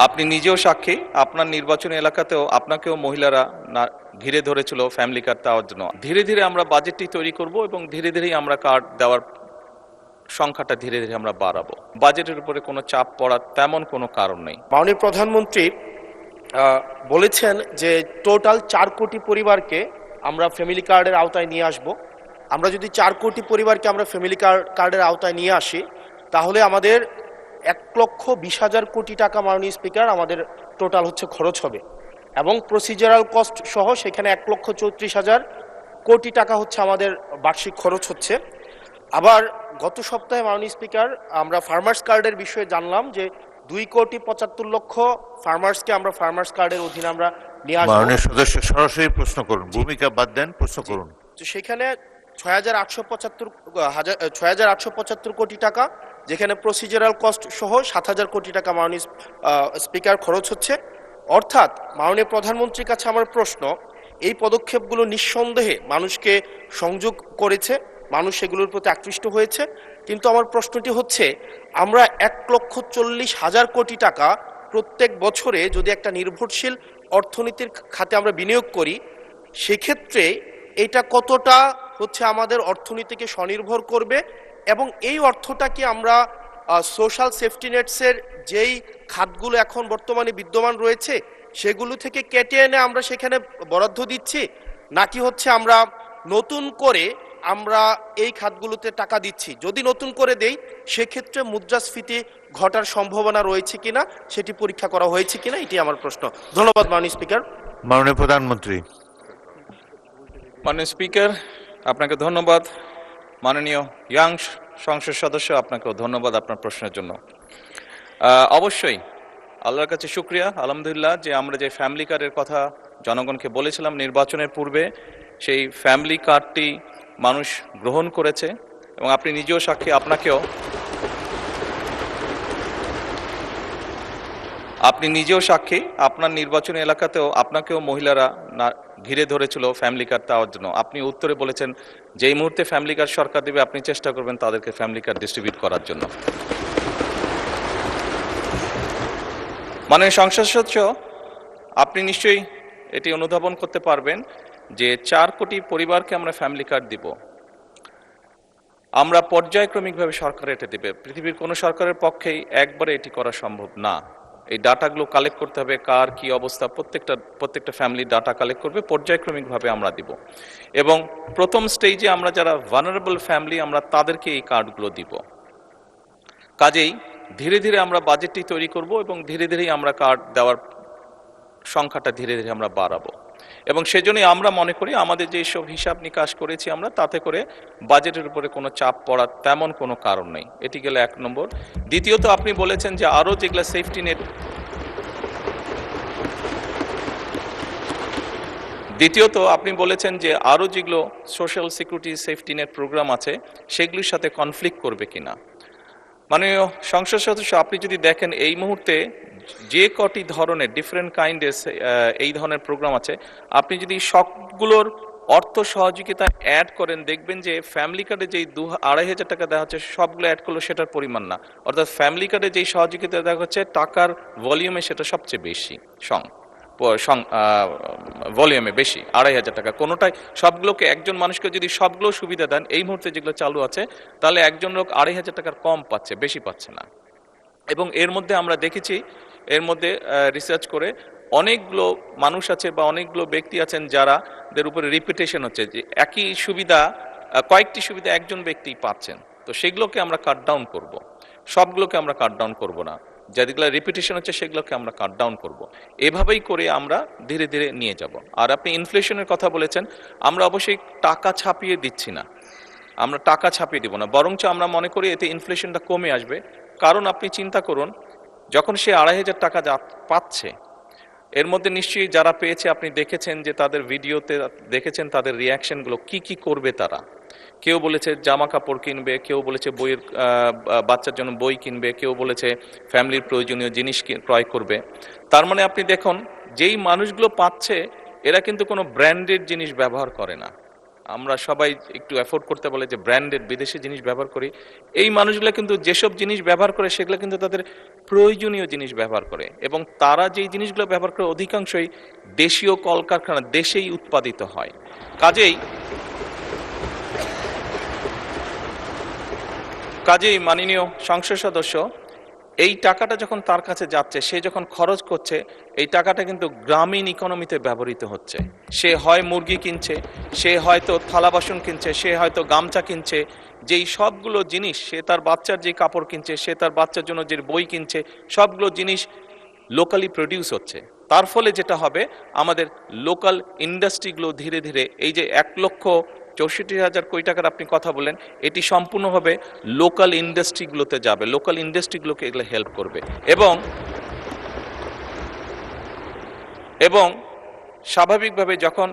আপনি নিজেও সাক্ষী, আপনার নির্বাচনী এলাকাতেও আপনাকেও মহিলারা ঘিরে ধরেছিল ফ্যামিলি কার্ড দেওয়ার জন্য। ধীরে ধীরে আমরা বাজেটটি তৈরি করব এবং ধীরে ধীরেই আমরা কার্ড দেওয়ার সংখ্যাটা ধীরে ধীরে আমরা বাড়াবো। বাজেটের উপরে কোনো চাপ পড়ার তেমন কোনো কারণ নেই। মাননীয় প্রধানমন্ত্রী বলেছেন যে টোটাল 4 কোটি পরিবারকে আমরা ফ্যামিলি কার্ডের আওতায় নিয়ে আসব। আমরা যদি 4 কোটি পরিবারকে আমরা ফ্যামিলি কার্ডের আওতায় নিয়ে আসি, তাহলে আমাদের 1,20,000 কোটি টাকা মাননীয় স্পিকার আমাদের টোটাল হচ্ছে খরচ হবে, এবং প্রসিজারাল কস্ট সহ সেখানে 1,34,000 কোটি টাকা হচ্ছে আমাদের বার্ষিক খরচ হচ্ছে। আবার গত সপ্তাহে মাননীয় স্পিকার আমরা ফার্মার্স কার্ডের বিষয়ে জানলাম যে 2,75,00,000 ফার্মার্সকে আমরা ফার্মার্স কার্ডের অধীনে আমরা নিয়ে আসবো। মাননীয় সদস্য সরাসরি প্রশ্ন করুন, ভূমিকা বাদ দেন, প্রশ্ন করুন। তো সেখানে 6,875 কোটি টাকা, যেখানে প্রসিজারাল কস্ট সহ 7,000 কোটি টাকা মাননীয় স্পিকার খরচ হচ্ছে। অর্থাৎ মাননীয় প্রধানমন্ত্রীর কাছে আমার প্রশ্ন, এই পদক্ষেপগুলো নিঃসন্দেহে মানুষকে সংযোগ করেছে, মানুষ সেগুলোর প্রতি আকৃষ্ট হয়েছে, কিন্তু আমার প্রশ্নটি হচ্ছে, আমরা 1,40,000 কোটি টাকা প্রত্যেক বছরে যদি একটা নির্ভরশীল অর্থনীতির খাতে আমরা বিনিয়োগ করি, সেক্ষেত্রে এটা কতটা হচ্ছে আমাদের অর্থনীতিকে স্বনির্ভর করবে, এবং এই অর্থটা কি আমরা সোশ্যাল সেফটি নেটসের যেই খাতগুলো এখন বর্তমানে বিদ্যমান রয়েছে সেগুলো থেকে কেটে এনে আমরা সেখানে বরাদ্দ দিচ্ছি, নাকি হচ্ছে আমরা নতুন করে আমরা এই খাতগুলোতে টাকা দিচ্ছি? যদি নতুন করে দেই, সেক্ষেত্রে মুদ্রাস্ফীতি ঘটার সম্ভাবনা রয়েছে কিনা সেটি পরীক্ষা করা হয়েছে কিনা, এটি আমার প্রশ্ন। ধন্যবাদ মাননীয় স্পিকার। মাননীয় প্রধানমন্ত্রী। মাননীয় স্পিকার, আপনাকে ধন্যবাদ। মাননীয় ইয়াং সংসদ সদস্য, আপনাকেও ধন্যবাদ আপনার প্রশ্নের জন্য। অবশ্যই আল্লাহর কাছে শুকরিয়া, আলহামদুলিল্লাহ, যে আমরা যে ফ্যামিলি কার্ডের কথা জনগণকে বলেছিলাম নির্বাচনের পূর্বে, সেই ফ্যামিলি কার্ডটি মানুষ গ্রহণ করেছে, এবং আপনি নিজেও সাক্ষী, আপনি নিজেও সাক্ষী, আপনার নির্বাচনী এলাকাতেও আপনাকেও মহিলারা ঘিরে ধরেছিল ফ্যামিলি কার্ড দেওয়ার জন্য। আপনি উত্তরে বলেছেন যেই মুহূর্তে ফ্যামিলি কার্ড সরকার দেবে আপনি চেষ্টা করবেন তাদেরকে ফ্যামিলি কার্ড ডিস্ট্রিবিউট করার জন্য। মাননীয় সংসদ সদস্য, আপনি নিশ্চয়ই এটি অনুধাবন করতে পারবেন যে 4 কোটি পরিবারকে আমরা ফ্যামিলি কার্ড দিব। আমরা পর্যায়ক্রমিকভাবে সরকার এটা দেবে। পৃথিবীর কোনো সরকারের পক্ষেই একবারে এটি করা সম্ভব না। এই ডাটাগুলো কালেক্ট করতে হবে, কার কি অবস্থা, প্রত্যেকটা ফ্যামিলি ডাটা কালেক্ট করবে, পর্যায়ক্রমিকভাবে আমরা দিব। এবং প্রথম স্টেজে আমরা যারা ভালনারেবল ফ্যামিলি আমরা তাদেরকে এই কার্ডগুলো দিব। কাজেই ধীরে ধীরে আমরা বাজেটটি তৈরি করব এবং ধীরে ধীরেই আমরা কার্ড দেওয়ার সংখ্যাটা ধীরে ধীরে আমরা বাড়াবো। এবং সেজন্যই আমরা মনে করি আমাদের যে সব হিসাব নিকাশ করেছি আমরা, তাতে করে বাজেটের উপরে কোনো চাপ পড়ার তেমন কোনো কারণ নেই। এটি গেলে 1 নম্বর। দ্বিতীয়ত, আপনি বলেছেন যে আরও যেগুলো সেফটি নেট, যেগুলো social security safety net program আছে সেগুলির সাথে কনফ্লিক্ট করবে কিনা। মাননীয় সংসদ সদস্য, আপনি যদি দেখেন এই মুহূর্তে যে কটি ধরনের ডিফারেন্ট কাইন্ডের এই ধরনের প্রোগ্রাম আছে, আপনি যদি সবগুলোর অর্থ সহযোগিতা অ্যাড করেন, দেখবেন যে ফ্যামিলি কার্ডে যেই 2,500 টাকা দেওয়া হচ্ছে সবগুলো অ্যাড করলে সেটার পরিমাণ না। অর্থাৎ ফ্যামিলি কার্ডে যেই সহযোগিতা দেওয়া হচ্ছে টাকার ভলিউমে সেটা সবচেয়ে বেশি, ভলিউমে বেশি, 2,500 টাকা কোনোটাই। সবগুলোকে একজন মানুষকে যদি সবগুলো সুবিধা দেন এই মুহূর্তে যেগুলো চালু আছে, তাহলে একজন লোক 2,500 টাকার কম পাচ্ছে, বেশি পাচ্ছে না। এবং এর মধ্যে আমরা দেখেছি, এর মধ্যে রিসার্চ করে অনেকগুলো মানুষ আছে বা অনেকগুলো ব্যক্তি আছেন যাদের উপরে রিপিটেশন হচ্ছে, যে একই সুবিধা, কয়েকটি সুবিধা একজন ব্যক্তি পাচ্ছেন। তো সেগুলোকে আমরা কাট ডাউন করবো, সবগুলোকে আমরা কাট ডাউন করবো না, যেগুলো রিপিটেশন হচ্ছে সেগুলোকে আমরা কাট ডাউন করবো। এভাবেই করে আমরা ধীরে ধীরে নিয়ে যাব। আর আপনি ইনফ্লেশনের কথা বলেছেন, আমরা অবশ্যই টাকা ছাপিয়ে দিচ্ছি না, আমরা টাকা ছাপিয়ে দিব না, বরঞ্চ আমরা মনে করি এতে ইনফ্লেশনটা কমে আসবে। কারণ আপনি চিন্তা করুন, যখন সে 2,500 টাকা পাচ্ছে, এর মধ্যে নিশ্চয়ই যারা পেয়েছে আপনি দেখেছেন যে তাদের ভিডিওতে দেখেছেন তাদের রিয়াকশনগুলো, কি করবে তারা। কেউ বলেছে জামা কাপড় কিনবে, কেউ বলেছে বাচ্চার জন্য বই কিনবে, কেউ বলেছে ফ্যামিলির প্রয়োজনীয় জিনিস ক্রয় করবে। তার মানে আপনি দেখুন, যেই মানুষগুলো পাচ্ছে এরা কিন্তু কোনো ব্র্যান্ডেড জিনিস ব্যবহার করে না, আমরা সবাই একটু অ্যাফোর্ড করতে বলে যে ব্র্যান্ডেড বিদেশি জিনিস ব্যবহার করি, এই মানুষগুলো কিন্তু যেসব জিনিস ব্যবহার করে সেগুলো কিন্তু তাদের প্রয়োজনীয় জিনিস ব্যবহার করে, এবং তারা যেই জিনিসগুলো ব্যবহার করে অধিকাংশই দেশীয় কলকারখানা দেশেই উৎপাদিত হয়। কাজেই মাননীয় সংসদ সদস্য, এই টাকাটা যখন তার কাছে যাচ্ছে, সে যখন খরচ করছে, এই টাকাটা কিন্তু গ্রামীণ ইকোনমিতে ব্যবহৃত হচ্ছে। সে হয় মুরগি কিনছে, সে হয়তো থালা বাসন কিনছে, সে হয়তো গামছা কিনছে, যেই সবগুলো জিনিস, সে তার বাচ্চার যে কাপড় কিনছে, সে তার বাচ্চার জন্য যে বই কিনছে, সবগুলো জিনিস লোকালি প্রডিউস হচ্ছে। তার ফলে যেটা হবে, আমাদের লোকাল ইন্ডাস্ট্রিগুলো ধীরে ধীরে, এই যে 1,64,000 কোটি টাকার আপনি কথা বললেন, এটি সম্পূর্ণভাবে লোকাল ইন্ডাস্ট্রিগুলোতে যাবে, লোকাল ইন্ডাস্ট্রিগুলোকে এগুলো হেল্প করবে। এবং স্বাভাবিকভাবে যখন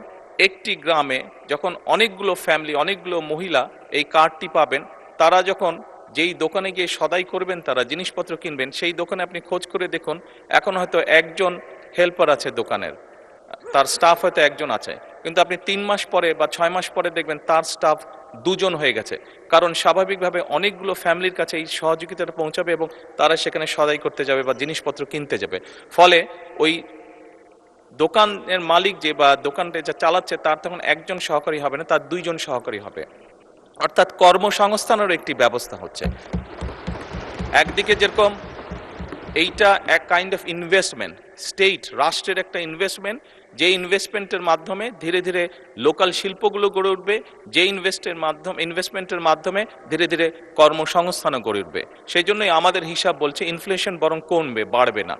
একটি গ্রামে যখন অনেকগুলো ফ্যামিলি, অনেকগুলো মহিলা এই কার্ডটি পাবেন, তারা যখন যেই দোকানে গিয়ে সদাই করবেন, তারা জিনিসপত্র কিনবেন, সেই দোকানে আপনি খোঁজ করে দেখুন, এখন হয়তো একজন হেল্পার আছে দোকানের, তার স্টাফ হয়তো একজন আছে, কিন্তু আপনি 3 মাস পরে বা 6 মাস পরে দেখবেন তার স্টাফ 2 জন হয়ে গেছে। কারণ স্বাভাবিকভাবে অনেকগুলো ফ্যামিলির কাছে এই সহযোগিতাটা পৌঁছাবে এবং তারা সেখানে সদাই করতে যাবে বা জিনিসপত্র কিনতে যাবে। ফলে ওই দোকানের মালিক যে বা দোকানটা যা চালাচ্ছে, তার তখন একজন সহকারী হবে না, তার 2 জন সহকারী হবে। অর্থাৎ কর্মসংস্থানের একটি ব্যবস্থা হচ্ছে। একদিকে যেরকম এইটা এক কাইন্ড অফ ইনভেস্টমেন্ট, স্টেট রাষ্ট্রের একটা ইনভেস্টমেন্ট, যে ইনভেস্টমেন্টের মাধ্যমে ধীরে ধীরে লোকাল শিল্পগুলো গড়ে উঠবে, যে ইনভেস্টমেন্টের মাধ্যমে ধীরে ধীরে কর্মসংস্থানও গড়ে উঠবে। সেই জন্যই আমাদের হিসাব বলছে ইনফ্লেশন বরং কমবে, বাড়বে না।